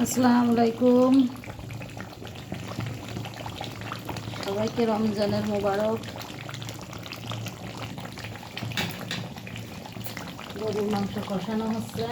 আসসালামু আলাইকুম। সবাইকে রমজানের মোবারক। গরুর মাংস কষানো হচ্ছে।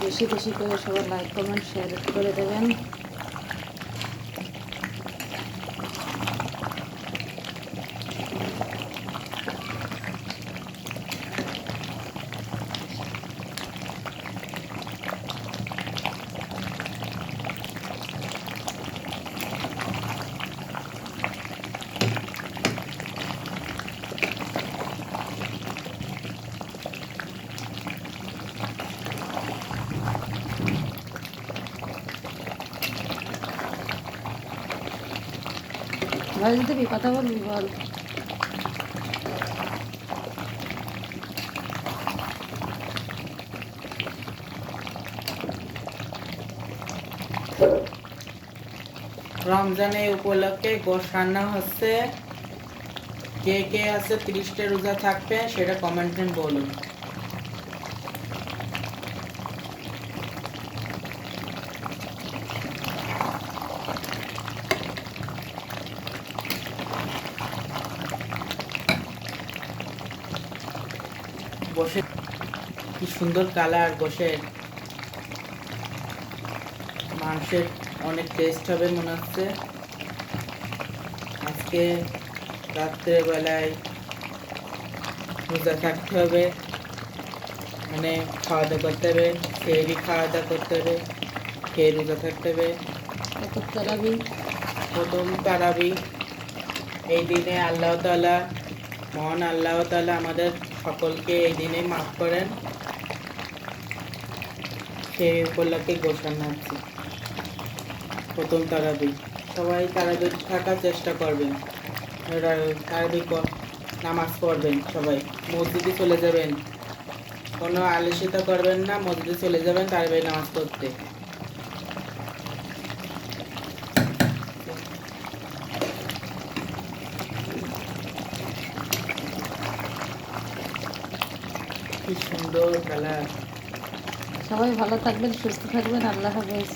বেশি বেশি করে সবাই লাইক কমেন্ট শেয়ার করে দেবেন। ভয়েস দিবি, কথা বলবি, বল। রমজানে উপলক্ষে গোশ রান্না হচ্ছে। কে কে আছে 30টা রোজা থাকবে সেটা কমেন্টে বলুন। বসে কি সুন্দর কালার, গোশের মাংসের অনেক টেস্ট হবে মনে হচ্ছে। আজকে রাত্রের বেলায় রোজা থাকতে হবে, মানে খাওয়া দাওয়া করতে হবে, সেহরি খাওয়া দাওয়া করতে হবে, খেয়ে রোজা থাকতে হবে। প্রথম তারাবি এই দিনে আল্লাহ তাআলা, মহান আল্লাহ তাআলা আমাদের সকলকে এই দিনে মাফ করেন। সেই উপলক্ষে ঘোষণা হচ্ছে প্রথম তারাবি। সবাই তারাবি থাকার চেষ্টা করবেন, তারাবি নামাজ পড়বেন, সবাই মসজিদে চলে যাবেন, কোনো আলসিতা করবেন না, মসজিদে চলে যাবেন তারাবি নামাজ পড়তে। কি সুন্দর কালার। সবাই ভালো থাকবেন, সুস্থ থাকবেন। আল্লাহ হাফেজ।